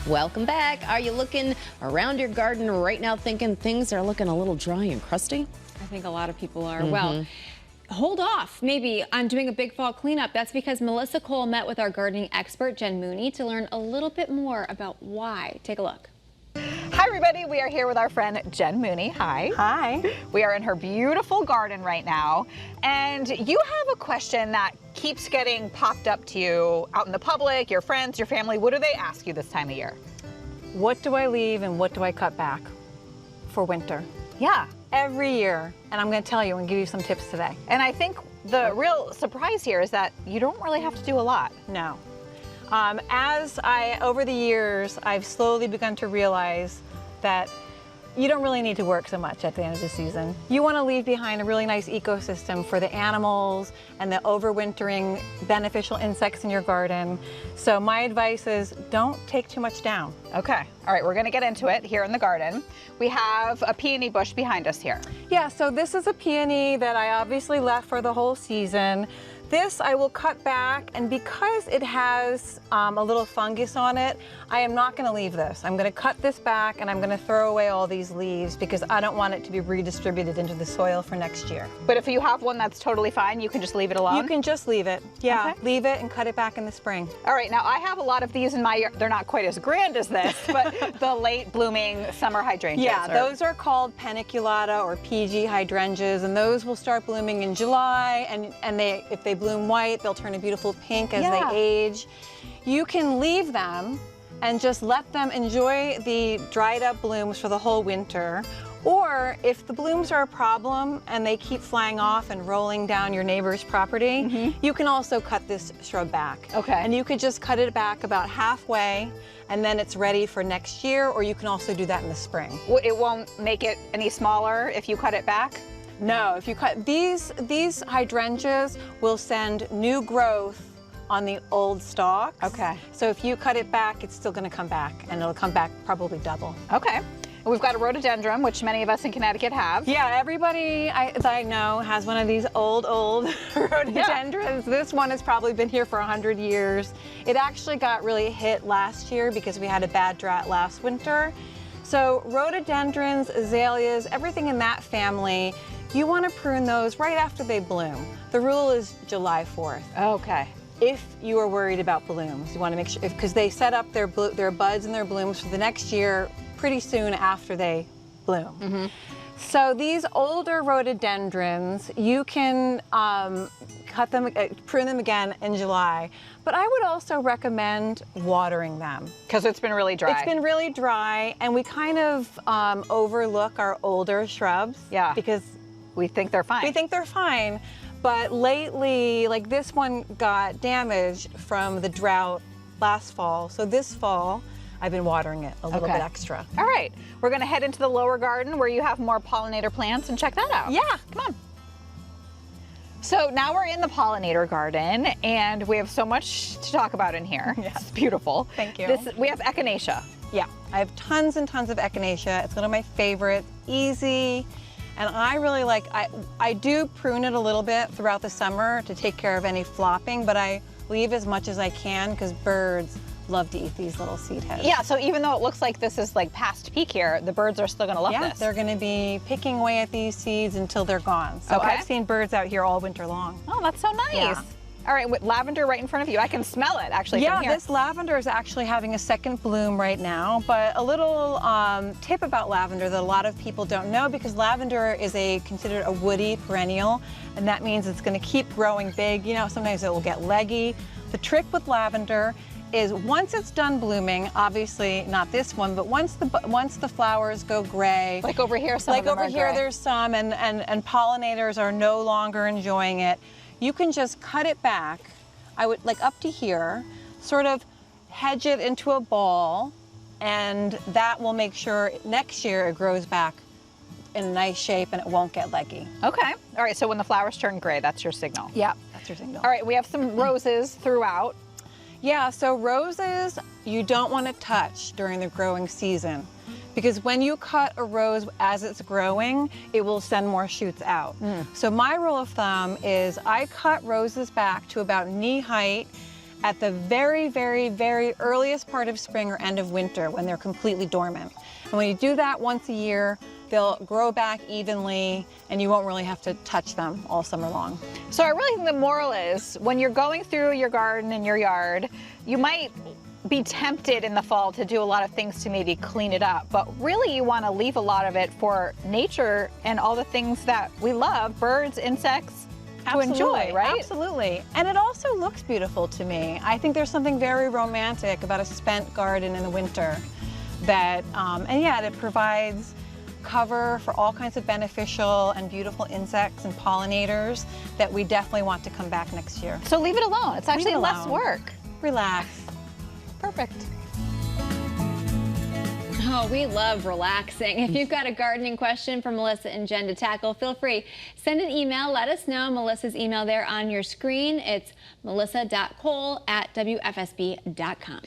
Welcome back. Are you looking around your garden right now thinking things are looking a little dry and crusty? I think a lot of people are. Well, hold off maybe on doing a big fall cleanup. That's because Melissa Cole met with our gardening expert, Jen Mooney, to learn a little bit more about why. Take a look. Hi everybody, we are here with our friend Jen Mooney. Hi. Hi. We are in her beautiful garden right now, and you have a question that keeps getting popped up to you out in the public, your friends, your family. What do they ask you this time of year? What do I leave and what do I cut back for winter? Yeah. Every year, and I'm going to tell you and give you some tips today. And I think the real surprise here is that you don't really have to do a lot. No. Over the years, I've slowly begun to realize that you don't really need to work so much at the end of the season. You want to leave behind a really nice ecosystem for the animals and the overwintering beneficial insects in your garden. So my advice is don't take too much down. Okay. All right, we're going to get into it here in the garden. We have a peony bush behind us here. Yeah, so this is a peony that I obviously left for the whole season. This I will cut back, and because it has a little fungus on it, I am not going to leave this. I'm going to cut this back and I'm going to throw away all these leaves because I don't want it to be redistributed into the soil for next year. But if you have one that's totally fine, you can just leave it alone? You can just leave it. Yeah, Okay. leave it and cut it back in the spring. All right, now I have a lot of these in my yard. They're not quite as grand as this, but the late blooming summer hydrangeas. Yeah, those are called paniculata or PG hydrangeas, and those will start blooming in July, and if they bloom white, they'll turn a beautiful pink as they age. You can leave them and just let them enjoy the dried up blooms for the whole winter. Or if the blooms are a problem and they keep flying off and rolling down your neighbor's property, you can also cut this shrub back. Okay. And you could just cut it back about halfway, and then it's ready for next year, or you can also do that in the spring. It won't make it any smaller if you cut it back? No, if you cut these hydrangeas will send new growth on the old stalks. Okay. So if you cut it back, it's still going to come back, and it'll come back probably double. Okay. We've got a rhododendron, which many of us in Connecticut have. Yeah, everybody that I know has one of these old rhododendrons. This one has probably been here for 100 years. It actually got really hit last year because we had a bad drought last winter. So rhododendrons, azaleas, everything in that family, you want to prune those right after they bloom. The rule is July 4th. Okay. If you are worried about blooms, you want to make sure, because they set up their buds and their blooms for the next year pretty soon after they bloom. So these older rhododendrons, you can cut them, prune them again in July. But I would also recommend watering them. Because it's been really dry. It's been really dry, and we kind of overlook our older shrubs. Yeah. Because we think they're fine. we think they're fine. But lately, like this one got damaged from the drought last fall. So this fall, I've been watering it a little bit extra. All right, we're gonna head into the lower garden where you have more pollinator plants and check that out. Yeah. Come on. So now we're in the pollinator garden, and we have so much to talk about in here. Yeah. It's beautiful. Thank you. We have echinacea. Yeah, I have tons and tons of echinacea. It's one of my favorites, easy. And I really like, I do prune it a little bit throughout the summer to take care of any flopping, but I leave as much as I can because birds love to eat these little seed heads. Yeah, so even though it looks like this is like past peak here, the birds are still gonna love Yeah, this. they're gonna be picking away at these seeds until they're gone. So Okay. I've seen birds out here all winter long. Oh, that's so nice. Yeah. All right, with lavender right in front of you. I can smell it actually Yeah, from here. this lavender is actually having a second bloom right now, but a little tip about lavender that a lot of people don't know, because lavender is considered a woody perennial, and that means it's gonna keep growing big. You know, sometimes it will get leggy. The trick with lavender is once it's done blooming, obviously not this one, but once the flowers go gray, Like over here, some of them are gray. there's some, and pollinators are no longer enjoying it. You can just cut it back. I would like up to here, sort of hedge it into a ball, and that will make sure next year it grows back in a nice shape and it won't get leggy. Okay. All right, so when the flowers turn gray, that's your signal. Yeah, that's your signal. All right, we have some roses throughout. Yeah, so roses you don't want to touch during the growing season, because when you cut a rose as it's growing, it will send more shoots out. So my rule of thumb is I cut roses back to about knee height at the very, very, very earliest part of spring or end of winter when they're completely dormant. And when you do that once a year, they'll grow back evenly and you won't really have to touch them all summer long. So I really think the moral is when you're going through your garden and your yard, you might be tempted in the fall to do a lot of things to maybe clean it up, but really you want to leave a lot of it for nature and all the things that we love, birds, insects, to enjoy, right? Absolutely. And it also looks beautiful to me. I think there's something very romantic about a spent garden in the winter that, and yeah, it provides cover for all kinds of beneficial and beautiful insects and pollinators that we definitely want to come back next year. So leave it alone. It's actually less work. Relax. Perfect. Oh, we love relaxing. If you've got a gardening question for Melissa and Jen to tackle, feel free. Send an email. Let us know. Melissa's email there on your screen. It's melissa.cole@wfsb.com.